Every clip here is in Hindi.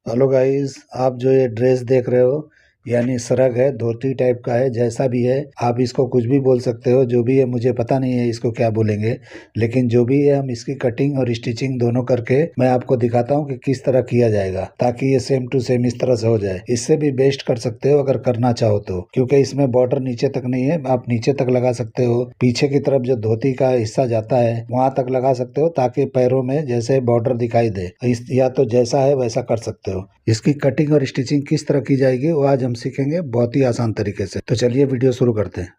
हेलो गाइस, आप जो ये ड्रेस देख रहे हो यानी श्रग है, धोती टाइप का है। जैसा भी है आप इसको कुछ भी बोल सकते हो। जो भी है मुझे पता नहीं है इसको क्या बोलेंगे, लेकिन जो भी है हम इसकी कटिंग और स्टिचिंग दोनों करके मैं आपको दिखाता हूँ कि किस तरह किया जाएगा, ताकि ये सेम टू सेम इस तरह से हो जाए। इससे भी बेस्ट कर सकते हो अगर करना चाहो तो, क्योंकि इसमें बॉर्डर नीचे तक नहीं है। आप नीचे तक लगा सकते हो, पीछे की तरफ जो धोती का हिस्सा जाता है वहां तक लगा सकते हो, ताकि पैरों में जैसे बॉर्डर दिखाई दे। या तो जैसा है वैसा कर सकते हो। इसकी कटिंग और स्टिचिंग किस तरह की जाएगी वो आज हम सीखेंगे बहुत ही आसान तरीके से। तो चलिए वीडियो शुरू करते हैं।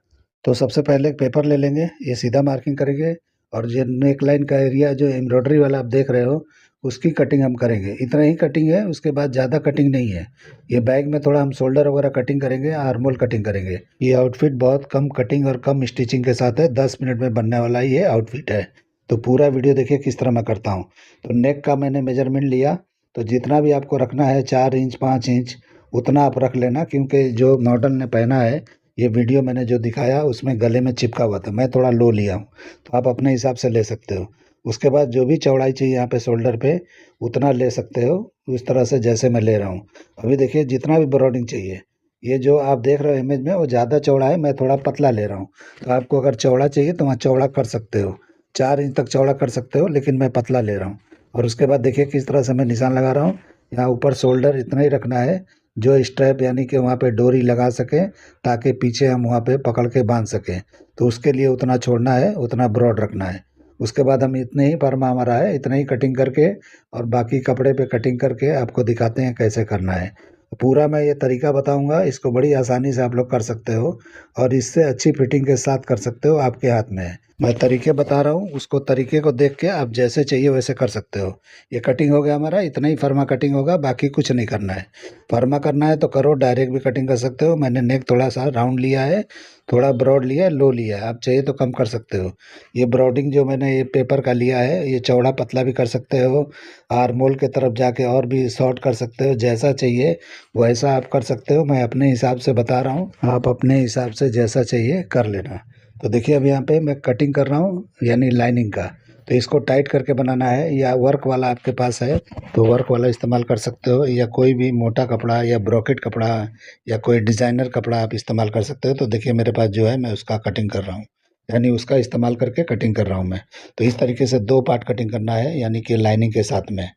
तो सबसे पहले एक पेपर ले लेंगे, ये सीधा मार्किंग करेंगे और जो नेक लाइन का एरिया जो एम्ब्रॉयडरी वाला आप देख रहे हो उसकी कटिंग हम करेंगे। इतना ही कटिंग है, उसके बाद ज़्यादा कटिंग नहीं है। ये बैग में थोड़ा हम शोल्डर वगैरह कटिंग करेंगे, आर्मोल कटिंग करेंगे। ये आउटफिट बहुत कम कटिंग और कम स्टिचिंग के साथ है, 10 मिनट में बनने वाला ये आउटफिट है। तो पूरा वीडियो देखिए किस तरह मैं करता हूँ। तो नेक का मैंने मेजरमेंट लिया, तो जितना भी आपको रखना है 4 इंच 5 इंच उतना आप रख लेना, क्योंकि जो मॉडल ने पहना है ये वीडियो मैंने जो दिखाया उसमें गले में चिपका हुआ था, मैं थोड़ा लो लिया हूँ, तो आप अपने हिसाब से ले सकते हो। उसके बाद जो भी चौड़ाई चाहिए यहाँ पे शोल्डर पे उतना ले सकते हो, उस तरह से जैसे मैं ले रहा हूँ। अभी देखिए जितना भी ब्रॉडिंग चाहिए, ये जो आप देख रहे हो इमेज में वो ज़्यादा चौड़ा है, मैं थोड़ा पतला ले रहा हूँ। तो आपको अगर चौड़ा चाहिए तो वहाँ चौड़ा कर सकते हो, 4 इंच तक चौड़ा कर सकते हो, लेकिन मैं पतला ले रहा हूँ। और उसके बाद देखिए किस तरह से मैं निशान लगा रहा हूँ। यहाँ ऊपर शोल्डर इतना ही रखना है जो स्ट्रैप यानी कि वहाँ पे डोरी लगा सके, ताकि पीछे हम वहाँ पे पकड़ के बांध सकें। तो उसके लिए उतना छोड़ना है, उतना ब्रॉड रखना है। उसके बाद हम इतने ही परमा हमारा है, इतना ही कटिंग करके और बाकी कपड़े पे कटिंग करके आपको दिखाते हैं कैसे करना है। पूरा मैं ये तरीका बताऊंगा, इसको बड़ी आसानी से आप लोग कर सकते हो और इससे अच्छी फिटिंग के साथ कर सकते हो, आपके हाथ में है। मैं तरीके बता रहा हूँ, उसको तरीके को देख के आप जैसे चाहिए वैसे कर सकते हो। ये कटिंग हो गया हमारा, इतना ही फर्मा कटिंग होगा, बाकी कुछ नहीं करना है। फर्मा करना है तो करो, डायरेक्ट भी कटिंग कर सकते हो। मैंने नेक थोड़ा सा राउंड लिया है, थोड़ा ब्रॉड लिया है, लो लिया है, आप चाहिए तो कम कर सकते हो। ये ब्रॉडिंग जो मैंने ये पेपर का लिया है, ये चौड़ा पतला भी कर सकते हो, आर्मोल के तरफ जाके और भी शॉर्ट कर सकते हो, जैसा चाहिए वैसा आप कर सकते हो। मैं अपने हिसाब से बता रहा हूँ, आप अपने हिसाब से जैसा चाहिए कर लेना। तो देखिए अब यहाँ पे मैं कटिंग कर रहा हूँ यानी लाइनिंग का। तो इसको टाइट करके बनाना है, या वर्क वाला आपके पास है तो वर्क वाला इस्तेमाल कर सकते हो, या कोई भी मोटा कपड़ा या ब्रोकेट कपड़ा या कोई डिज़ाइनर कपड़ा आप इस्तेमाल कर सकते हो। तो देखिए मेरे पास जो है मैं उसका कटिंग कर रहा हूँ, यानी उसका इस्तेमाल करके कटिंग कर रहा हूँ मैं। तो इस तरीके से 2 पार्ट कटिंग करना है, यानी कि लाइनिंग के साथ में।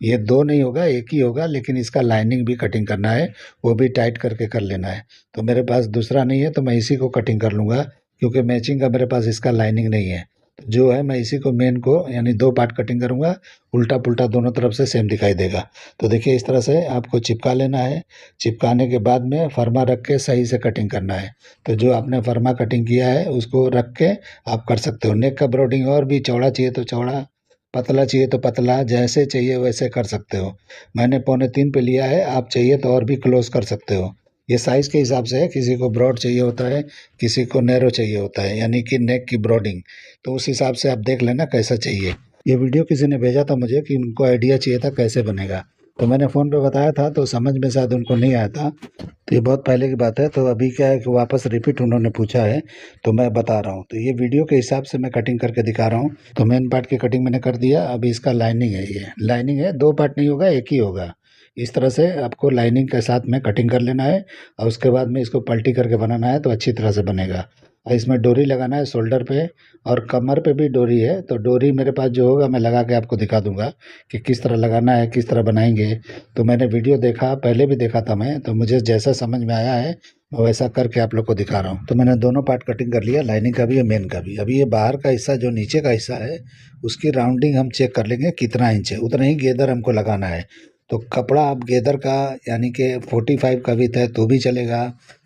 ये दो नहीं होगा, एक ही होगा, लेकिन इसका लाइनिंग भी कटिंग करना है, वो भी टाइट करके कर लेना है। तो मेरे पास दूसरा नहीं है तो मैं इसी को कटिंग कर लूँगा, क्योंकि मैचिंग का मेरे पास इसका लाइनिंग नहीं है। तो जो है मैं इसी को मेन को यानी 2 पार्ट कटिंग करूँगा, उल्टा पुल्टा दोनों तरफ से सेम दिखाई देगा। तो देखिए इस तरह से आपको चिपका लेना है। चिपकाने के बाद में फर्मा रख के सही से कटिंग करना है। तो जो आपने फर्मा कटिंग किया है उसको रख के आप कर सकते हो। नेक का ब्रोडिंग और भी चौड़ा चाहिए तो चौड़ा, पतला चाहिए तो पतला, जैसे चाहिए वैसे कर सकते हो। मैंने 3.25 पे लिया है, आप चाहिए तो और भी क्लोज कर सकते हो। ये साइज़ के हिसाब से है, किसी को ब्रॉड चाहिए होता है, किसी को नैरो चाहिए होता है, यानी कि नेक की ब्रॉडिंग। तो उस हिसाब से आप देख लेना कैसा चाहिए। ये वीडियो किसी ने भेजा था मुझे कि उनको आइडिया चाहिए था कैसे बनेगा, तो मैंने फ़ोन पे बताया था तो समझ में शायद उनको नहीं आया था। तो ये बहुत पहले की बात है, तो अभी क्या है कि वापस रिपीट उन्होंने पूछा है तो मैं बता रहा हूँ। तो ये वीडियो के हिसाब से मैं कटिंग करके दिखा रहा हूँ। तो मेन पार्ट की कटिंग मैंने कर दिया, अभी इसका लाइनिंग है, ये लाइनिंग है, 2 पार्ट नहीं होगा, एक ही होगा। इस तरह से आपको लाइनिंग के साथ में कटिंग कर लेना है और उसके बाद में इसको पलटी करके बनाना है तो अच्छी तरह से बनेगा। और इसमें डोरी लगाना है शोल्डर पे, और कमर पे भी डोरी है। तो डोरी मेरे पास जो होगा मैं लगा के आपको दिखा दूंगा कि किस तरह लगाना है, किस तरह बनाएंगे। तो मैंने वीडियो देखा, पहले भी देखा था मैं, तो मुझे जैसा समझ में आया है मैं वैसा करके आप लोग को दिखा रहा हूँ। तो मैंने दोनों पार्ट कटिंग कर लिया, लाइनिंग का भी और मेन का भी। अभी ये बाहर का हिस्सा जो नीचे का हिस्सा है उसकी राउंडिंग हम चेक कर लेंगे कितना इंच है, उतना ही गेदर हमको लगाना है। तो कपड़ा आप गेदर का यानी कि 45 का विड्थ है तो भी चलेगा,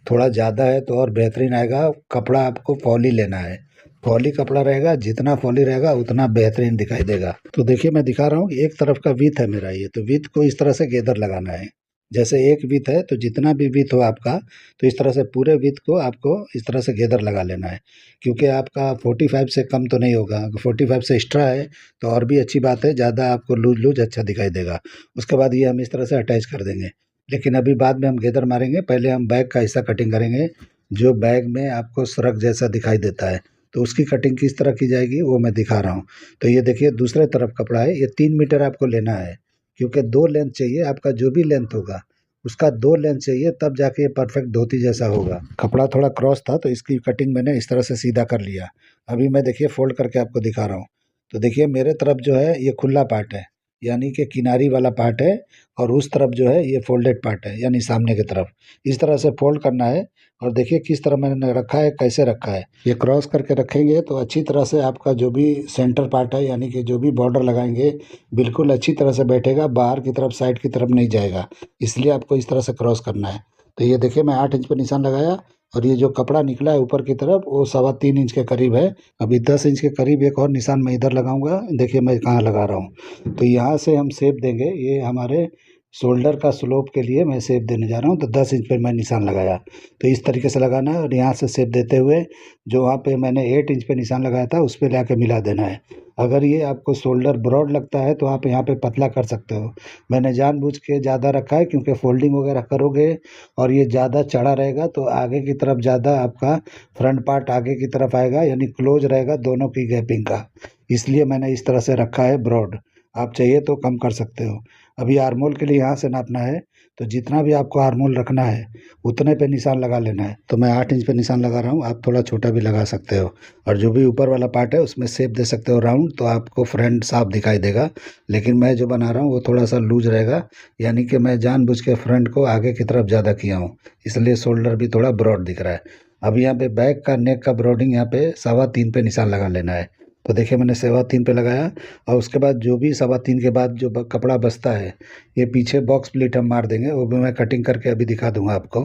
थोड़ा ज़्यादा है तो और बेहतरीन आएगा। कपड़ा आपको फॉली लेना है, फॉली कपड़ा रहेगा, जितना फॉली रहेगा उतना बेहतरीन दिखाई देगा। तो देखिए मैं दिखा रहा हूँ कि एक तरफ का विड्थ है मेरा ये, तो विड्थ को इस तरह से गेदर लगाना है। जैसे एक विड्थ है तो जितना भी विड्थ हो आपका, तो इस तरह से पूरे विड्थ को आपको इस तरह से गेदर लगा लेना है। क्योंकि आपका 45 से कम तो नहीं होगा, अगर 45 से एक्स्ट्रा है तो और भी अच्छी बात है, ज़्यादा आपको लूज लूज अच्छा दिखाई देगा। उसके बाद ये हम इस तरह से अटैच कर देंगे, लेकिन अभी बाद में हम गेदर मारेंगे, पहले हम बैग का हिस्सा कटिंग करेंगे। जो बैग में आपको श्रग जैसा दिखाई देता है तो उसकी कटिंग किस तरह की जाएगी वो मैं दिखा रहा हूँ। तो ये देखिए दूसरे तरफ कपड़ा है, ये 3 मीटर आपको लेना है, क्योंकि 2 लेंथ चाहिए, आपका जो भी लेंथ होगा उसका 2 लेंथ चाहिए, तब जाके ये परफेक्ट धोती जैसा होगा। कपड़ा थोड़ा क्रॉस था तो इसकी कटिंग मैंने इस तरह से सीधा कर लिया। अभी मैं देखिए फोल्ड करके आपको दिखा रहा हूँ। तो देखिए मेरे तरफ जो है ये खुला पार्ट है, यानी कि किनारी वाला पार्ट है, और उस तरफ जो है ये फोल्डेड पार्ट है, यानी सामने की तरफ। इस तरह से फोल्ड करना है। और देखिए किस तरह मैंने रखा है, कैसे रखा है। ये क्रॉस करके रखेंगे तो अच्छी तरह से आपका जो भी सेंटर पार्ट है, यानी कि जो भी बॉर्डर लगाएंगे, बिल्कुल अच्छी तरह से बैठेगा, बाहर की तरफ साइड की तरफ नहीं जाएगा। इसलिए आपको इस तरह से क्रॉस करना है। तो ये देखिए मैं 8 इंच पर निशान लगाया, और ये जो कपड़ा निकला है ऊपर की तरफ वो 3.25 इंच के करीब है। अभी 10 इंच के करीब एक और निशान मैं इधर लगाऊंगा। देखिए मैं कहाँ लगा रहा हूँ। तो यहाँ से हम शेप देंगे, ये हमारे शोल्डर का स्लोप के लिए मैं शेप देने जा रहा हूँ। तो 10 इंच पर मैं निशान लगाया, तो इस तरीके से लगाना है। और यहाँ से शेप देते हुए जो वहाँ पे मैंने 8 इंच पे निशान लगाया था उस पर लाके मिला देना है। अगर ये आपको शोल्डर ब्रॉड लगता है तो आप यहाँ पे पतला कर सकते हो। मैंने जानबूझ के ज़्यादा रखा है, क्योंकि फोल्डिंग वगैरह करोगे और ये ज़्यादा चढ़ा रहेगा तो आगे की तरफ ज़्यादा आपका फ्रंट पार्ट आगे की तरफ आएगा, यानी क्लोज रहेगा दोनों की गैपिंग का। इसलिए मैंने इस तरह से रखा है ब्रॉड। आप चाहिए तो कम कर सकते हो। अभी आर्मोल के लिए यहाँ से नापना है, तो जितना भी आपको आर्मोल रखना है उतने पे निशान लगा लेना है। तो मैं 8 इंच पे निशान लगा रहा हूँ, आप थोड़ा छोटा भी लगा सकते हो। और जो भी ऊपर वाला पार्ट है उसमें शेप दे सकते हो राउंड, तो आपको फ्रंट साफ दिखाई देगा। लेकिन मैं जो बना रहा हूँ वो थोड़ा सा लूज रहेगा, यानी कि मैं जानबूझ के फ्रंट को आगे की तरफ ज़्यादा किया हूँ, इसलिए शोल्डर भी थोड़ा ब्रॉड दिख रहा है। अब यहाँ पे बैक का नेक का ब्रॉडिंग यहाँ पे 3.25 पे निशान लगा लेना है। तो देखिए मैंने 3.25 पे लगाया, और उसके बाद जो भी 3.25 के बाद जो कपड़ा बचता है, ये पीछे बॉक्स प्लीट हम मार देंगे, वो भी मैं कटिंग करके अभी दिखा दूंगा आपको।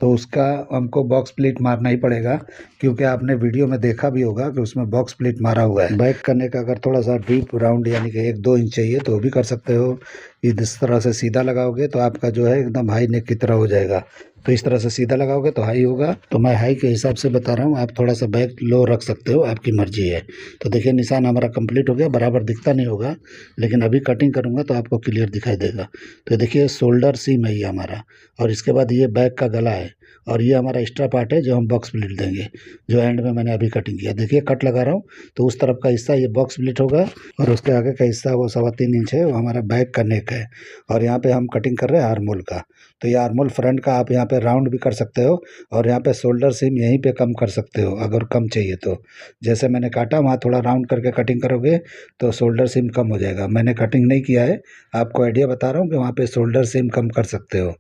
तो उसका हमको बॉक्स प्लीट मारना ही पड़ेगा, क्योंकि आपने वीडियो में देखा भी होगा कि उसमें बॉक्स प्लीट मारा हुआ है। बैक करने का अगर थोड़ा सा डीप राउंड यानी कि 1-2 इंच चाहिए तो वो भी कर सकते हो। इस तरह से सीधा लगाओगे तो आपका जो है एकदम हाई नेक की तरह हो जाएगा। तो इस तरह से सीधा लगाओगे तो हाई होगा। तो मैं हाई के हिसाब से बता रहा हूँ, आप थोड़ा सा बैक लो रख सकते हो, आपकी मर्जी है। तो देखिए निशान हमारा कंप्लीट हो गया, बराबर दिखता नहीं होगा, लेकिन अभी कटिंग करूँगा तो आपको क्लियर दिखाई देगा। तो देखिए शोल्डर सीम है ये हमारा, और इसके बाद ये बैक का गला है, और ये हमारा एक्स्ट्रा पार्ट है जो हम बॉक्स प्लीट देंगे, जो एंड में मैंने अभी कटिंग किया। देखिए कट लगा रहा हूँ, तो उस तरफ का हिस्सा ये बॉक्स प्लीट होगा, और उसके आगे का हिस्सा वो 3.25 इंच है, वो हमारा बैक का नेक है। और यहाँ पे हम कटिंग कर रहे हैं आर्मोल का। तो ये आर्मोल फ्रंट का आप यहाँ पे राउंड भी कर सकते हो, और यहाँ पे शोल्डर सीम यहीं पे कम कर सकते हो अगर कम चाहिए तो। जैसे मैंने काटा वहाँ थोड़ा राउंड करके कटिंग करोगे तो शोल्डर सीम कम हो जाएगा। मैंने कटिंग नहीं किया है, आपको आइडिया बता रहा हूँ कि वहाँ पे शोल्डर सीम कम कर सकते हो।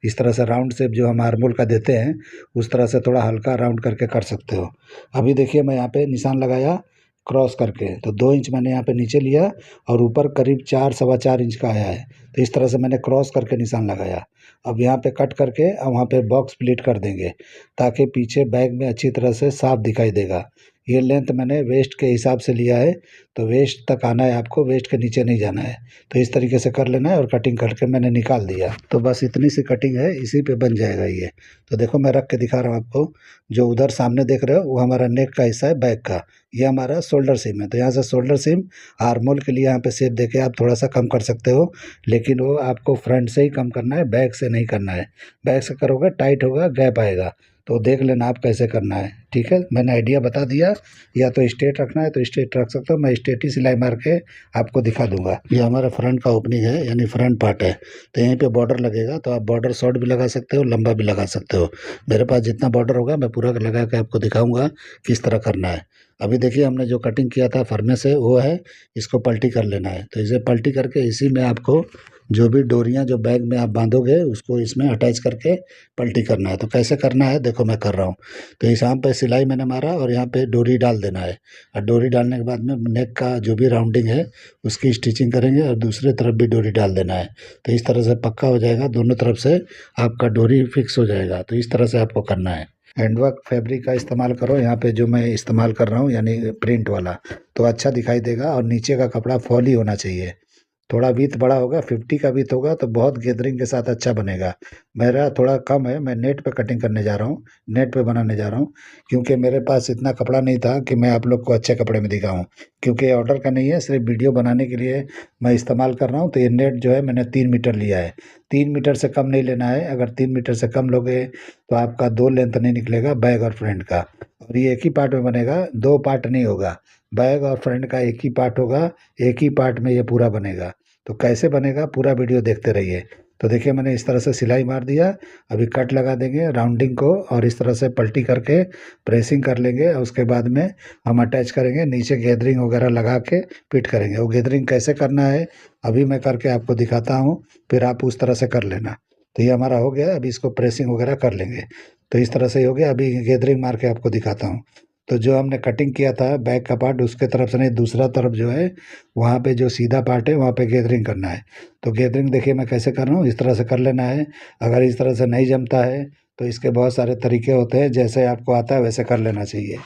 इस तरह से राउंड शेप जो हम आर्मोल का देते हैं उस तरह से थोड़ा हल्का राउंड करके कर सकते हो। अभी देखिए मैं यहाँ पे निशान लगाया क्रॉस करके, तो 2 इंच मैंने यहाँ पे नीचे लिया, और ऊपर करीब 4-4.25 इंच का आया है। तो इस तरह से मैंने क्रॉस करके निशान लगाया। अब यहाँ पे कट करके अब वहाँ पे बॉक्स प्लीट कर देंगे, ताकि पीछे बैग में अच्छी तरह से साफ दिखाई देगा। ये लेंथ मैंने वेस्ट के हिसाब से लिया है, तो वेस्ट तक आना है आपको, वेस्ट के नीचे नहीं जाना है। तो इस तरीके से कर लेना है, और कटिंग करके मैंने निकाल दिया। तो बस इतनी सी कटिंग है, इसी पे बन जाएगा ये। तो देखो मैं रख के दिखा रहा हूँ आपको। जो उधर सामने देख रहे हो वो हमारा नेक का हिस्सा है बैक का, ये हमारा शोल्डर सीम है। तो यहाँ से शोल्डर सीम आर्मोल के लिए यहाँ पे शेप देके आप थोड़ा सा कम कर सकते हो, लेकिन वो आपको फ्रंट से ही कम करना है, बैक से नहीं करना है। बैक से करोगे टाइट होगा, गैप आएगा। तो देख लेना आप कैसे करना है, ठीक है। मैंने आइडिया बता दिया। या तो स्ट्रेट रखना है तो स्ट्रेट रख सकते हो, मैं स्ट्रेट ही सिलाई मार के आपको दिखा दूंगा। ये हमारा फ्रंट का ओपनिंग है, यानी फ्रंट पार्ट है। तो यहीं पे बॉर्डर लगेगा, तो आप बॉर्डर शॉर्ट भी लगा सकते हो, लंबा भी लगा सकते हो। मेरे पास जितना बॉर्डर होगा मैं पूरा लगा के आपको दिखाऊंगा किस तरह करना है। अभी देखिए हमने जो कटिंग किया था फरमे से वो है, इसको पलटी कर लेना है। तो इसे पलटी करके इसी में आपको जो भी डोरियां जो बैग में आप बांधोगे उसको इसमें अटैच करके पलटी करना है। तो कैसे करना है देखो मैं कर रहा हूँ। तो इस यहाँ पे सिलाई मैंने मारा, और यहाँ पे डोरी डाल देना है। और डोरी डालने के बाद में नेक का जो भी राउंडिंग है उसकी स्टिचिंग करेंगे, और दूसरे तरफ भी डोरी डाल देना है। तो इस तरह से पक्का हो जाएगा, दोनों तरफ से आपका डोरी फिक्स हो जाएगा। तो इस तरह से आपको करना है। हैंडवर्क फैब्रिक का इस्तेमाल करो यहाँ पे, जो मैं इस्तेमाल कर रहा हूँ यानी प्रिंट वाला, तो अच्छा दिखाई देगा। और नीचे का कपड़ा फॉल ही होना चाहिए। थोड़ा विथ बड़ा होगा, 50 का विथ होगा तो बहुत गैदरिंग के साथ अच्छा बनेगा। मेरा थोड़ा कम है, मैं नेट पे कटिंग करने जा रहा हूँ, नेट पे बनाने जा रहा हूँ, क्योंकि मेरे पास इतना कपड़ा नहीं था कि मैं आप लोग को अच्छे कपड़े में दिखाऊं। क्योंकि ऑर्डर का नहीं है, सिर्फ वीडियो बनाने के लिए मैं इस्तेमाल कर रहा हूँ। तो ये नेट जो है मैंने 3 मीटर लिया है। 3 मीटर से कम नहीं लेना है। अगर 3 मीटर से कम लोगे तो आपका 2 लेंथ नहीं निकलेगा बैग और फ्रंट का। और ये एक ही पार्ट में बनेगा, 2 पार्ट नहीं होगा। बैग और फ्रंट का एक ही पार्ट होगा, एक ही पार्ट में ये पूरा बनेगा। तो कैसे बनेगा पूरा वीडियो देखते रहिए। तो देखिए मैंने इस तरह से सिलाई मार दिया। अभी कट लगा देंगे राउंडिंग को और इस तरह से पलटी करके प्रेसिंग कर लेंगे और उसके बाद में हम अटैच करेंगे, नीचे गैदरिंग वगैरह लगा के फिट करेंगे। वो गैदरिंग कैसे करना है अभी मैं करके आपको दिखाता हूँ, फिर आप उस तरह से कर लेना। तो ये हमारा हो गया, अभी इसको प्रेसिंग वगैरह कर लेंगे। तो इस तरह से ही हो गया। अभी गैदरिंग मार के आपको दिखाता हूँ। तो जो हमने कटिंग किया था बैक का पार्ट, उसके तरफ से नहीं दूसरा तरफ जो है वहाँ पे जो सीधा पार्ट है वहाँ पे गैदरिंग करना है। तो गैदरिंग देखिए मैं कैसे कर रहा हूँ, इस तरह से कर लेना है। अगर इस तरह से नहीं जमता है तो इसके बहुत सारे तरीके होते हैं, जैसे आपको आता है वैसे कर लेना चाहिए।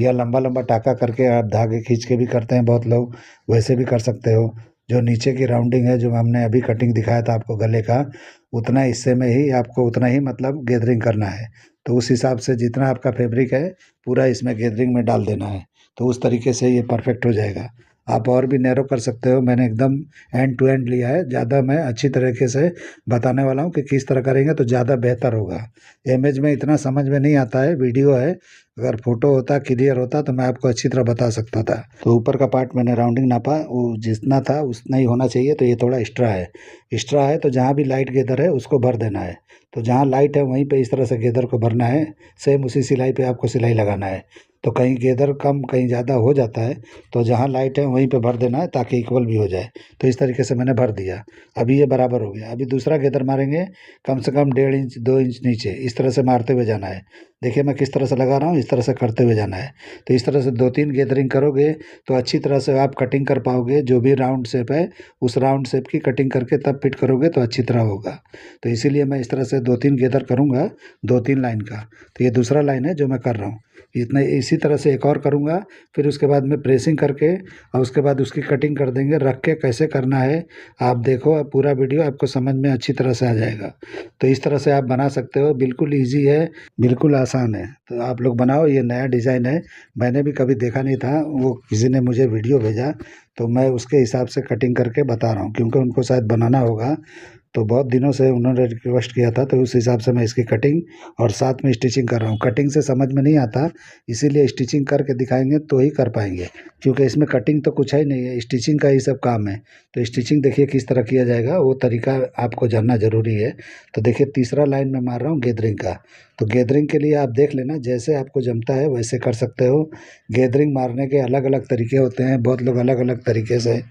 या लंबा लंबा टाँका करके आप धागे खींच के भी करते हैं बहुत लोग, वैसे भी कर सकते हो। जो नीचे की राउंडिंग है जो हमने अभी कटिंग दिखाया था आपको गले का, उतना हिस्से में ही आपको उतना ही मतलब गैदरिंग करना है। तो उस हिसाब से जितना आपका फैब्रिक है पूरा इसमें गैदरिंग में डाल देना है। तो उस तरीके से ये परफेक्ट हो जाएगा। आप और भी नैरो कर सकते हो, मैंने एकदम एंड टू एंड लिया है। ज़्यादा मैं अच्छी तरीके से बताने वाला हूँ कि किस तरह करेंगे तो ज़्यादा बेहतर होगा। इमेज में इतना समझ में नहीं आता है, वीडियो है, अगर फोटो होता क्लियर होता तो मैं आपको अच्छी तरह बता सकता था। तो ऊपर का पार्ट मैंने राउंडिंग नापा, वो जितना था उतना ही होना चाहिए। तो ये थोड़ा एक्स्ट्रा है, एक्स्ट्रा है तो जहाँ भी लाइट गेदर है उसको भर देना है। तो जहाँ लाइट है वहीं पे इस तरह से गेदर को भरना है। सेम उसी सिलाई पे आपको सिलाई लगाना है। तो कहीं गेदर कम कहीं ज़्यादा हो जाता है, तो जहाँ लाइट है वहीं पे भर देना है ताकि इक्वल भी हो जाए। तो इस तरीके से मैंने भर दिया। अभी ये बराबर हो गया। अभी दूसरा गेदर मारेंगे, कम से कम 1.5 इंच 2 इंच नीचे, इस तरह से मारते हुए जाना है। देखिए मैं किस तरह से लगा रहा हूँ, इस तरह से करते हुए जाना है। तो इस तरह से 2-3 गैदरिंग करोगे तो अच्छी तरह से आप कटिंग कर पाओगे। जो भी राउंड शेप है उस राउंड शेप की कटिंग करके तब फिट करोगे तो अच्छी तरह होगा। तो इसीलिए मैं इस तरह से 2-3 गैदर करूँगा, 2-3 लाइन का। तो ये दूसरा लाइन है जो मैं कर रहा हूँ। इतना इसी तरह से एक और करूँगा, फिर उसके बाद में प्रेसिंग करके और उसके बाद उसकी कटिंग कर देंगे। रख के कैसे करना है आप देखो, अब पूरा वीडियो आपको समझ में अच्छी तरह से आ जाएगा। तो इस तरह से आप बना सकते हो, बिल्कुल ईजी है, बिल्कुल आसान है। तो आप लोग बनाओ, ये नया डिज़ाइन है, मैंने भी कभी देखा नहीं था। वो किसी ने मुझे वीडियो भेजा तो मैं उसके हिसाब से कटिंग करके बता रहा हूँ, क्योंकि उनको शायद बनाना होगा। तो बहुत दिनों से उन्होंने रिक्वेस्ट किया था, तो उस हिसाब से मैं इसकी कटिंग और साथ में स्टिचिंग कर रहा हूँ। कटिंग से समझ में नहीं आता, इसीलिए स्टिचिंग करके दिखाएंगे तो ही कर पाएंगे, क्योंकि इसमें कटिंग तो कुछ है ही नहीं है, स्टिचिंग का ही सब काम है। तो स्टिचिंग देखिए किस तरह किया जाएगा, वो तरीका आपको जानना ज़रूरी है। तो देखिए तीसरा लाइन में मार रहा हूँ गैदरिंग का। तो गैदरिंग के लिए आप देख लेना, जैसे आपको जमता है वैसे कर सकते हो। गैदरिंग मारने के अलग अलग तरीके होते हैं, बहुत लोग अलग अलग तरीके से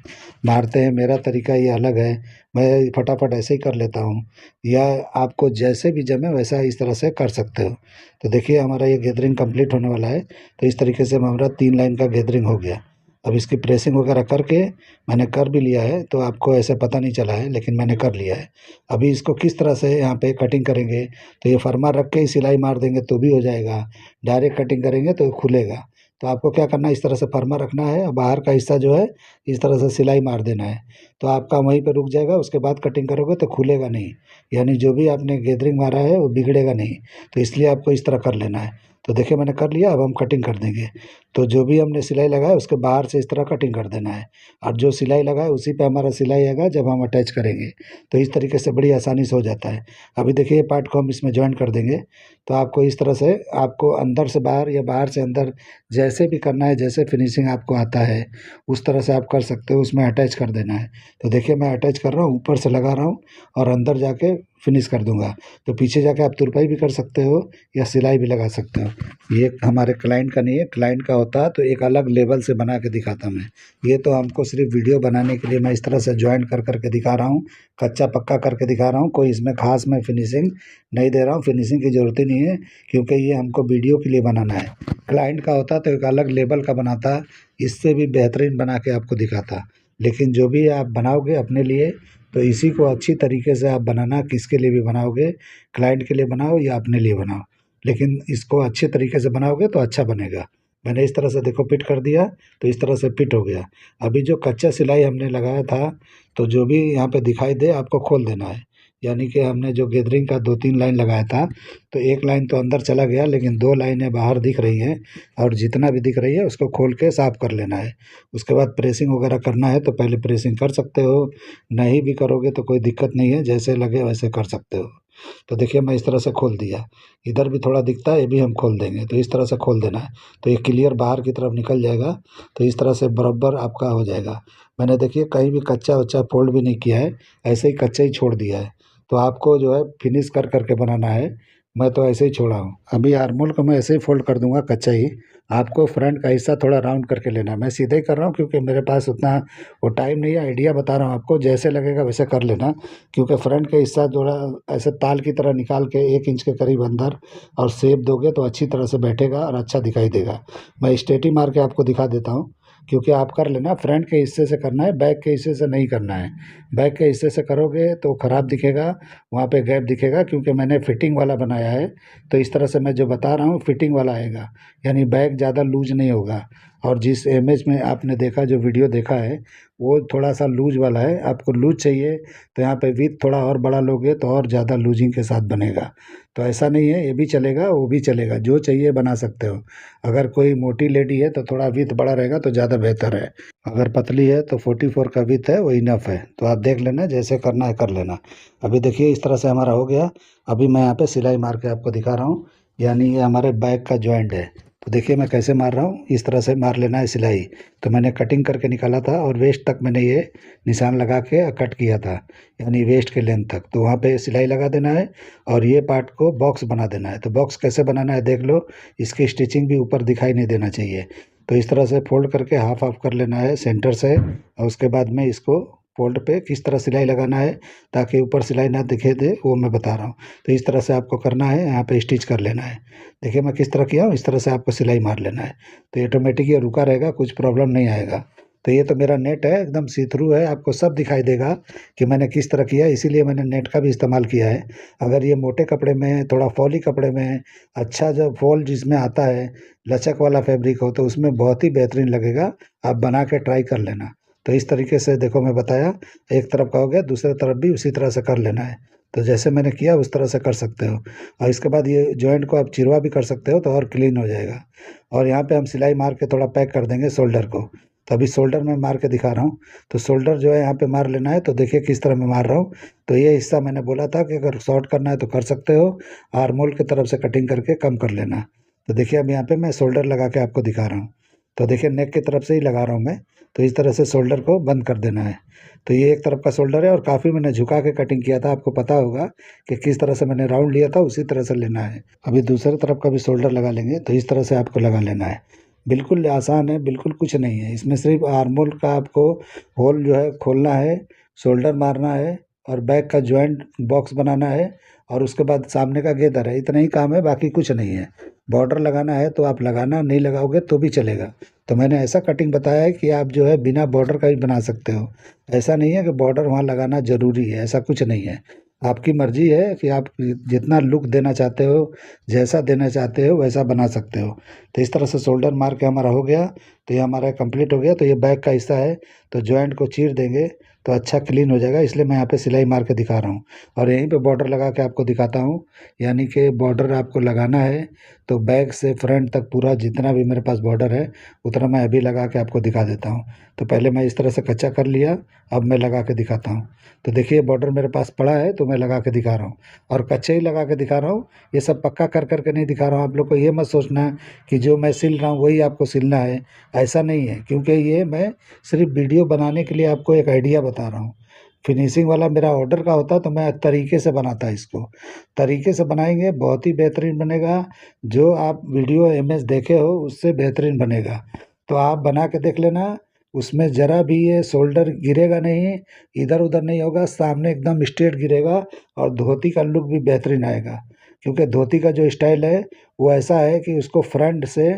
मारते हैं। मेरा तरीका ये अलग है, मैं फटाफट ऐसे ही कर लेता हूँ। या आपको जैसे भी जमे वैसा इस तरह से कर सकते हो। तो देखिए हमारा ये गैदरिंग कंप्लीट होने वाला है। तो इस तरीके से हमारा 3 लाइन का गैदरिंग हो गया। अब इसकी प्रेसिंग वगैरह करके मैंने कर भी लिया है, तो आपको ऐसे पता नहीं चला है लेकिन मैंने कर लिया है। अभी इसको किस तरह से यहाँ पे कटिंग करेंगे, तो ये फरमा रख के ही सिलाई मार देंगे तो भी हो जाएगा। डायरेक्ट कटिंग करेंगे तो खुलेगा। तो आपको क्या करना है, इस तरह से फरमा रखना है और बाहर का हिस्सा जो है इस तरह से सिलाई मार देना है। तो आपका वहीं पे रुक जाएगा, उसके बाद कटिंग करोगे तो खुलेगा नहीं, यानी जो भी आपने गैदरिंग मारा है वो बिगड़ेगा नहीं। तो इसलिए आपको इस तरह कर लेना है। तो देखिए मैंने कर लिया, अब हम कटिंग कर देंगे। तो जो भी हमने सिलाई लगाया उसके बाहर से इस तरह कटिंग कर देना है, और जो सिलाई लगा है उसी पे हमारा सिलाई आएगा जब हम अटैच करेंगे। तो इस तरीके से बड़ी आसानी से हो जाता है। अभी देखिए ये पार्ट को हम इसमें जॉइन कर देंगे। तो आपको इस तरह से, आपको अंदर से बाहर या बाहर से अंदर जैसे भी करना है, जैसे फिनिशिंग आपको आता है उस तरह से आप कर सकते हो। उसमें अटैच कर देना है। तो देखिए मैं अटैच कर रहा हूँ, ऊपर से लगा रहा हूँ और अंदर जाके फिनिश कर दूंगा। तो पीछे जाके आप तुरपाई भी कर सकते हो या सिलाई भी लगा सकते हो। ये हमारे क्लाइंट का नहीं है, क्लाइंट का होता तो एक अलग लेवल से बना के दिखाता मैं। ये तो हमको सिर्फ वीडियो बनाने के लिए मैं इस तरह से जॉइन कर करके दिखा रहा हूँ, कच्चा पक्का करके दिखा रहा हूँ। कोई इसमें खास मैं फिनिशिंग नहीं दे रहा हूँ, फिनिशिंग की ज़रूरत ही नहीं है, क्योंकि ये हमको वीडियो के लिए बनाना है। क्लाइंट का होता तो एक अलग लेवल का बनाता, इससे भी बेहतरीन बना के आपको दिखाता। लेकिन जो भी आप बनाओगे अपने लिए, तो इसी को अच्छी तरीके से आप बनाना। किसके लिए भी बनाओगे, क्लाइंट के लिए बनाओ या अपने लिए बनाओ, लेकिन इसको अच्छे तरीके से बनाओगे तो अच्छा बनेगा। मैंने इस तरह से देखो फिट कर दिया, तो इस तरह से फिट हो गया। अभी जो कच्चा सिलाई हमने लगाया था, तो जो भी यहाँ पे दिखाई दे आपको खोल देना है। यानी कि हमने जो गैदरिंग का 2-3 लाइन लगाया था, तो एक लाइन तो अंदर चला गया, लेकिन 2 लाइनें बाहर दिख रही हैं। और जितना भी दिख रही है उसको खोल के साफ कर लेना है। उसके बाद प्रेसिंग वगैरह करना है तो पहले प्रेसिंग कर सकते हो, नहीं भी करोगे तो कोई दिक्कत नहीं है, जैसे लगे वैसे कर सकते हो। तो देखिए मैं इस तरह से खोल दिया, इधर भी थोड़ा दिखता है, ये भी हम खोल देंगे। तो इस तरह से खोल देना है, तो ये क्लियर बाहर की तरफ निकल जाएगा। तो इस तरह से बराबर आपका हो जाएगा। मैंने देखिए कहीं भी कच्चा वच्चा फोल्ड भी नहीं किया है, ऐसे ही कच्चा ही छोड़ दिया है। तो आपको जो है फिनिश कर करके बनाना है, मैं तो ऐसे ही छोड़ा हूँ। अभी आर्मोल को मैं ऐसे ही फोल्ड कर दूंगा कच्चा ही। आपको फ्रंट का हिस्सा थोड़ा राउंड करके लेना है। मैं सीधे ही कर रहा हूँ क्योंकि मेरे पास उतना वो टाइम नहीं है, आइडिया बता रहा हूँ आपको, जैसे लगेगा वैसे कर लेना। क्योंकि फ्रंट का हिस्सा थोड़ा ऐसे ताल की तरह निकाल के 1 इंच के करीब अंदर और शेप दोगे तो अच्छी तरह से बैठेगा और अच्छा दिखाई देगा। मैं स्टेटी मार के आपको दिखा देता हूँ, क्योंकि आप कर लेना फ्रंट के हिस्से से करना है, बैक के हिस्से से नहीं करना है। बैक के हिस्से से करोगे तो ख़राब दिखेगा, वहाँ पे गैप दिखेगा, क्योंकि मैंने फिटिंग वाला बनाया है। तो इस तरह से मैं जो बता रहा हूँ फिटिंग वाला आएगा, यानी बैक ज़्यादा लूज नहीं होगा। और जिस इमेज में आपने देखा, जो वीडियो देखा है, वो थोड़ा सा लूज वाला है। आपको लूज चाहिए तो यहाँ पे विथ थोड़ा और बड़ा लोगे तो और ज़्यादा लूजिंग के साथ बनेगा। तो ऐसा नहीं है, ये भी चलेगा वो भी चलेगा, जो चाहिए बना सकते हो। अगर कोई मोटी लेडी है तो थोड़ा विथ बड़ा रहेगा तो ज़्यादा बेहतर है। अगर पतली है तो 44 का विथ है, वो इनफ है। तो आप देख लेना, जैसे करना है कर लेना। अभी देखिए इस तरह से हमारा हो गया। अभी मैं यहाँ पे सिलाई मार के आपको दिखा रहा हूँ, यानी ये हमारे बैक का जॉइंट है। तो देखिए मैं कैसे मार रहा हूँ, इस तरह से मार लेना है सिलाई। तो मैंने कटिंग करके निकाला था और वेस्ट तक मैंने ये निशान लगा के कट किया था, यानी वेस्ट के लेंथ तक। तो वहाँ पे सिलाई लगा देना है और ये पार्ट को बॉक्स बना देना है। तो बॉक्स कैसे बनाना है देख लो, इसकी स्टिचिंग भी ऊपर दिखाई नहीं देना चाहिए। तो इस तरह से फोल्ड करके हाफ हाफ कर लेना है सेंटर से, और उसके बाद में इसको फोल्ड पे किस तरह सिलाई लगाना है ताकि ऊपर सिलाई ना दिखे दे, वो मैं बता रहा हूँ। तो इस तरह से आपको करना है, यहाँ पे स्टिच कर लेना है। देखिए मैं किस तरह किया हूँ, इस तरह से आपको सिलाई मार लेना है। तो ये ऑटोमेटिक ये रुका रहेगा, कुछ प्रॉब्लम नहीं आएगा। तो ये तो मेरा नेट है, एकदम सी थ्रू है, आपको सब दिखाई देगा कि मैंने किस तरह किया, इसीलिए मैंने नेट का भी इस्तेमाल किया है। अगर ये मोटे कपड़े में, थोड़ा फॉली कपड़े में, अच्छा जो फॉल जिसमें आता है, लचक वाला फैब्रिक हो, तो उसमें बहुत ही बेहतरीन लगेगा। आप बना के ट्राई कर लेना। तो इस तरीके से देखो मैं बताया, एक तरफ का हो गया, दूसरे तरफ भी उसी तरह से कर लेना है। तो जैसे मैंने किया उस तरह से कर सकते हो। और इसके बाद ये जॉइंट को आप चिरवा भी कर सकते हो तो और क्लीन हो जाएगा। और यहाँ पे हम सिलाई मार के थोड़ा पैक कर देंगे शोल्डर को। तो अभी शोल्डर में मार के दिखा रहा हूँ। तो शोल्डर जो है यहाँ पे मार लेना है। तो देखिए किस तरह मैं मार रहा हूँ। तो ये हिस्सा मैंने बोला था कि अगर शॉर्ट करना है तो कर सकते हो, आर्मोल की तरफ से कटिंग करके कम कर लेना। तो देखिए अब यहाँ पे मैं शोल्डर लगा के आपको दिखा रहा हूँ। तो देखिए नेक की तरफ से ही लगा रहा हूँ मैं। तो इस तरह से शोल्डर को बंद कर देना है। तो ये एक तरफ का शोल्डर है और काफ़ी मैंने झुका के कटिंग किया था, आपको पता होगा कि किस तरह से मैंने राउंड लिया था, उसी तरह से लेना है। अभी दूसरे तरफ का भी शोल्डर लगा लेंगे। तो इस तरह से आपको लगा लेना है। बिल्कुल आसान है, बिल्कुल कुछ नहीं है इसमें, सिर्फ आर्मोल का आपको होल जो है खोलना है, शोल्डर मारना है और बैक का जॉइंट बॉक्स बनाना है, और उसके बाद सामने का गेदर है। इतना ही काम है, बाकी कुछ नहीं है। बॉर्डर लगाना है तो आप लगाना, नहीं लगाओगे तो भी चलेगा। तो मैंने ऐसा कटिंग बताया है कि आप जो है बिना बॉर्डर का भी बना सकते हो। ऐसा नहीं है कि बॉर्डर वहाँ लगाना ज़रूरी है, ऐसा कुछ नहीं है। आपकी मर्ज़ी है कि आप जितना लुक देना चाहते हो, जैसा देना चाहते हो वैसा बना सकते हो। तो इस तरह से शोल्डर मार के हमारा हो गया। तो ये हमारा कंप्लीट हो गया। तो ये बैक का हिस्सा है, तो जॉइंट को चीर देंगे तो अच्छा क्लीन हो जाएगा, इसलिए मैं यहाँ पे सिलाई मार के दिखा रहा हूँ। और यहीं पे बॉर्डर लगा के आपको दिखाता हूँ, यानी कि बॉर्डर आपको लगाना है। तो बैक से फ्रंट तक पूरा जितना भी मेरे पास बॉर्डर है उतना मैं अभी लगा के आपको दिखा देता हूँ। तो पहले मैं इस तरह से कच्चा कर लिया, अब मैं लगा के दिखाता हूँ। तो देखिए बॉर्डर मेरे पास पड़ा है तो मैं लगा के दिखा रहा हूँ, और कच्चे ही लगा के दिखा रहा हूँ। ये सब पक्का कर करके नहीं दिखा रहा हूँ। आप लोग को ये मत सोचना कि जो मैं सिल रहा हूँ वही आपको सिलना है, ऐसा नहीं है। क्योंकि ये मैं सिर्फ वीडियो बनाने के लिए आपको एक आइडिया बता रहा हूँ। फिनिशिंग वाला मेरा ऑर्डर का होता तो मैं तरीके से बनाता इसको। तरीके से बनाएंगे बहुत ही बेहतरीन बनेगा। जो आप वीडियो इमेज देखे हो उससे बेहतरीन बनेगा। तो आप बना के देख लेना, उसमें ज़रा भी ये शोल्डर गिरेगा नहीं, इधर उधर नहीं होगा, सामने एकदम स्ट्रेट गिरेगा। और धोती का लुक भी बेहतरीन आएगा, क्योंकि धोती का जो स्टाइल है वो ऐसा है कि उसको फ्रंट से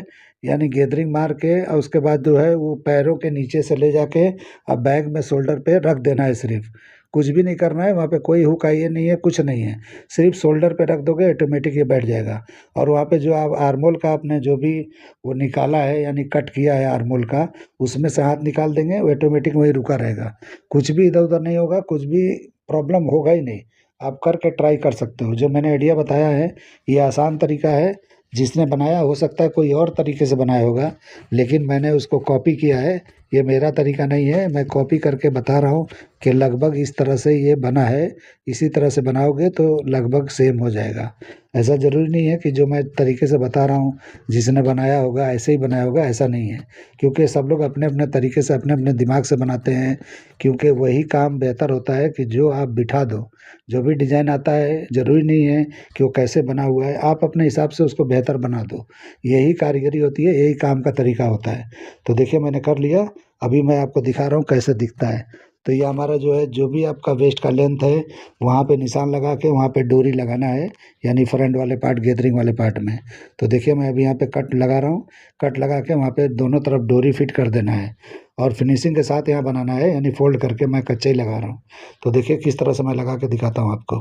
यानी गैदरिंग मार के, और उसके बाद जो है वो पैरों के नीचे से ले जाके अब बैग में शोल्डर पे रख देना है। सिर्फ कुछ भी नहीं करना है, वहाँ पे कोई हुक आई नहीं है, कुछ नहीं है। सिर्फ शोल्डर पे रख दोगे ऑटोमेटिक ये बैठ जाएगा। और वहाँ पे जो आप आर्मोल का आपने जो भी वो निकाला है, यानी कट किया है आर्मोल का, उसमें से हाथ निकाल देंगे, वो ऑटोमेटिक वहीं रुका रहेगा। कुछ भी इधर उधर नहीं होगा, कुछ भी प्रॉब्लम होगा ही नहीं। आप करके ट्राई कर सकते हो। जो मैंने आइडिया बताया है ये आसान तरीका है। जिसने बनाया हो सकता है कोई और तरीके से बनाया होगा, लेकिन मैंने उसको कॉपी किया है। ये मेरा तरीका नहीं है, मैं कॉपी करके बता रहा हूँ। कि लगभग इस तरह से ये बना है, इसी तरह से बनाओगे तो लगभग सेम हो जाएगा। ऐसा ज़रूरी नहीं है कि जो मैं तरीके से बता रहा हूँ जिसने बनाया होगा ऐसे ही बनाया होगा, ऐसा नहीं है। क्योंकि सब लोग अपने अपने तरीके से अपने अपने दिमाग से बनाते हैं, क्योंकि वही काम बेहतर होता है कि जो आप बिठा दो। जो भी डिज़ाइन आता है ज़रूरी नहीं है कि वो कैसे बना हुआ है, आप अपने हिसाब से उसको बेहतर बना दो। यही कारीगरी होती है, यही काम का तरीका होता है। तो देखिए मैंने कर लिया, अभी मैं आपको दिखा रहा हूँ कैसे दिखता है। तो ये हमारा जो है, जो भी आपका वेस्ट का लेंथ है वहाँ पे निशान लगा के वहाँ पे डोरी लगाना है, यानी फ्रंट वाले पार्ट, गैदरिंग वाले पार्ट में। तो देखिए मैं अभी यहाँ पे कट लगा रहा हूँ, कट लगा के वहाँ पे दोनों तरफ डोरी फिट कर देना है और फिनिशिंग के साथ यहाँ बनाना है, यानी फोल्ड करके मैं कच्चा ही लगा रहा हूँ। तो देखिए किस तरह से मैं लगा के दिखाता हूँ आपको।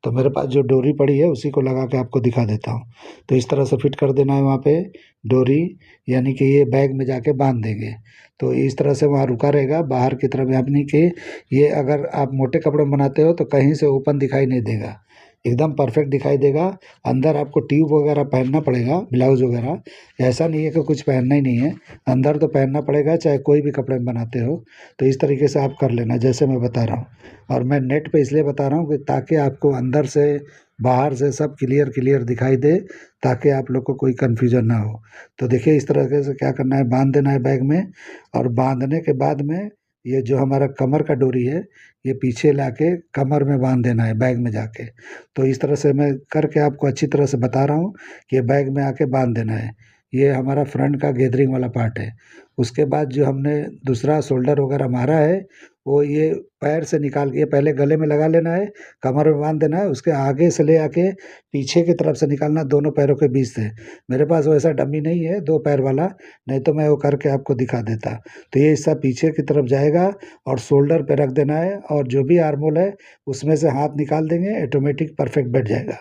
तो मेरे पास जो डोरी पड़ी है उसी को लगा के आपको दिखा देता हूँ। तो इस तरह से फिट कर देना है वहाँ पे डोरी, यानी कि ये बैग में जाके बांध देंगे। तो इस तरह से वहाँ रुका रहेगा बाहर की तरफ, यानी कि ये अगर आप मोटे कपड़े में बनाते हो तो कहीं से ओपन दिखाई नहीं देगा, एकदम परफेक्ट दिखाई देगा। अंदर आपको ट्यूब वगैरह पहनना पड़ेगा, ब्लाउज वगैरह, ऐसा नहीं है कि कुछ पहनना ही नहीं है, अंदर तो पहनना पड़ेगा चाहे कोई भी कपड़े में बनाते हो। तो इस तरीके से आप कर लेना जैसे मैं बता रहा हूँ। और मैं नेट पे इसलिए बता रहा हूँ कि ताकि आपको अंदर से बाहर से सब क्लियर क्लियर दिखाई दे, ताकि आप लोग को कोई कन्फ्यूजन ना हो। तो देखिए इस तरीके से क्या करना है, बांध देना है बैग में। और बांधने के बाद में ये जो हमारा कमर का डोरी है, ये पीछे लाके कमर में बांध देना है बैग में जाके। तो इस तरह से मैं करके आपको अच्छी तरह से बता रहा हूँ कि ये बैग में आके बांध देना है। ये हमारा फ्रंट का गैदरिंग वाला पार्ट है। उसके बाद जो हमने दूसरा शोल्डर वगैरह मारा है, वो ये पैर से निकाल के ये पहले गले में लगा लेना है, कमर में बांध देना है, उसके आगे से ले आके पीछे की तरफ से निकालना, दोनों पैरों के बीच से। मेरे पास वैसा डमी नहीं है 2 पैर वाला, नहीं तो मैं वो करके आपको दिखा देता। तो ये हिस्सा पीछे की तरफ जाएगा और शोल्डर पे रख देना है, और जो भी आर्मोल है उसमें से हाथ निकाल देंगे, ऑटोमेटिक परफेक्ट बैठ जाएगा।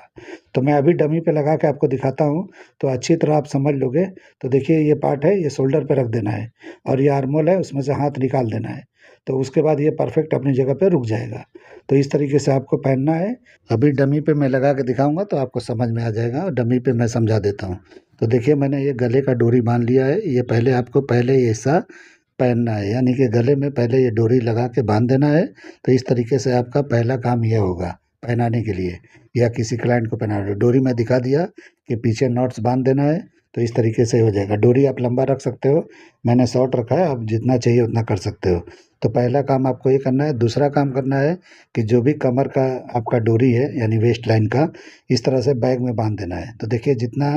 तो मैं अभी डमी पे लगा के आपको दिखाता हूँ, तो अच्छी तरह आप समझ लोगे। तो देखिए ये पार्ट है, ये शोल्डर पे रख देना है, और ये आर्मोल है उसमें से हाथ निकाल देना है। तो उसके बाद ये परफेक्ट अपनी जगह पे रुक जाएगा। तो इस तरीके से आपको पहनना है। अभी डमी पे मैं लगा के दिखाऊंगा तो आपको समझ में आ जाएगा, और डमी पे मैं समझा देता हूँ। तो देखिए मैंने ये गले का डोरी बांध लिया है, ये पहले आपको पहले ये हिस्सा पहनना है, यानी कि गले में पहले ये डोरी लगा के बांध देना है। तो इस तरीके से आपका पहला काम यह होगा पहनाने के लिए, या किसी क्लाइंट को पहनाना। डोरी मैं दिखा दिया कि पीछे नॉट्स बांध देना है। तो इस तरीके से हो जाएगा। डोरी आप लंबा रख सकते हो, मैंने शॉर्ट रखा है, आप जितना चाहिए उतना कर सकते हो। तो पहला काम आपको ये करना है। दूसरा काम करना है कि जो भी कमर का आपका डोरी है, यानी वेस्ट लाइन का, इस तरह से बैग में बांध देना है। तो देखिए जितना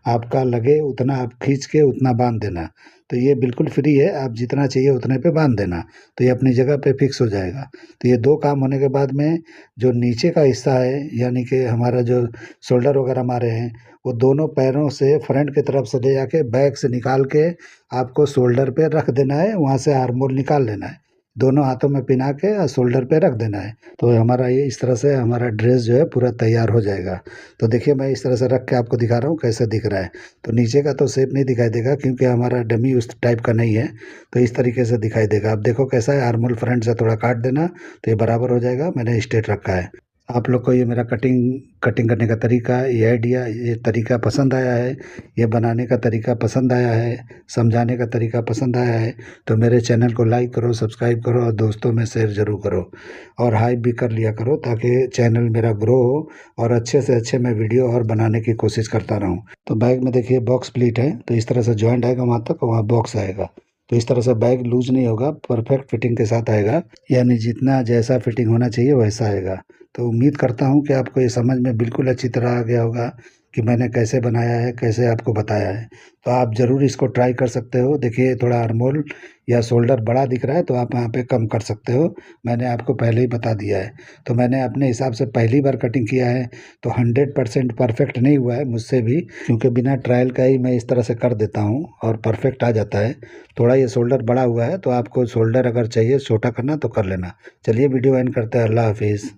आपका लगे उतना आप खींच के उतना बांध देना। तो ये बिल्कुल फ्री है, आप जितना चाहिए उतने पे बांध देना, तो ये अपनी जगह पे फिक्स हो जाएगा। तो ये 2 काम होने के बाद में जो नीचे का हिस्सा है, यानी कि हमारा जो शोल्डर वगैरह मारे हैं, वो दोनों पैरों से फ्रंट की तरफ से ले जाके बैक से निकाल के आपको शोल्डर पे रख देना है, वहाँ से आर्म होल निकाल लेना है, दोनों हाथों में पिना के और शोल्डर पे रख देना है। तो हमारा ये इस तरह से हमारा ड्रेस जो है पूरा तैयार हो जाएगा। तो देखिए मैं इस तरह से रख के आपको दिखा रहा हूँ कैसे दिख रहा है। तो नीचे का तो शेप नहीं दिखाई देगा क्योंकि हमारा डमी उस टाइप का नहीं है, तो इस तरीके से दिखाई देगा। अब देखो कैसा है, आर्म होल फ्रंट से थोड़ा काट देना तो ये बराबर हो जाएगा। मैंने स्ट्रेट रखा है। आप लोग को ये मेरा कटिंग करने का तरीका, ये आइडिया, ये तरीका पसंद आया है, ये बनाने का तरीका पसंद आया है, समझाने का तरीका पसंद आया है, तो मेरे चैनल को लाइक करो, सब्सक्राइब करो और दोस्तों में शेयर ज़रूर करो, और हाइप भी कर लिया करो ताकि चैनल मेरा ग्रो हो और अच्छे से अच्छे मैं वीडियो और बनाने की कोशिश करता रहूँ। तो बैग में देखिए बॉक्स प्लीट है, तो इस तरह से जॉइंट आएगा वहाँ तक, वहाँ बॉक्स आएगा। तो इस तरह से बैग लूज नहीं होगा, परफेक्ट फिटिंग के साथ आएगा, यानी जितना जैसा फिटिंग होना चाहिए वैसा आएगा। तो उम्मीद करता हूँ कि आपको ये समझ में बिल्कुल अच्छी तरह आ गया होगा कि मैंने कैसे बनाया है, कैसे आपको बताया है। तो आप ज़रूर इसको ट्राई कर सकते हो। देखिए थोड़ा आर्मोल या शोल्डर बड़ा दिख रहा है तो आप यहाँ पे कम कर सकते हो, मैंने आपको पहले ही बता दिया है। तो मैंने अपने हिसाब से पहली बार कटिंग किया है, तो 100% परफेक्ट नहीं हुआ है मुझसे भी, क्योंकि बिना ट्रायल का ही मैं इस तरह से कर देता हूँ और परफेक्ट आ जाता है। थोड़ा ये शोल्डर बड़ा हुआ है, तो आपको शोल्डर अगर चाहिए छोटा करना तो कर लेना। चलिए वीडियो एंड करते हैं। अल्लाह हाफिज़।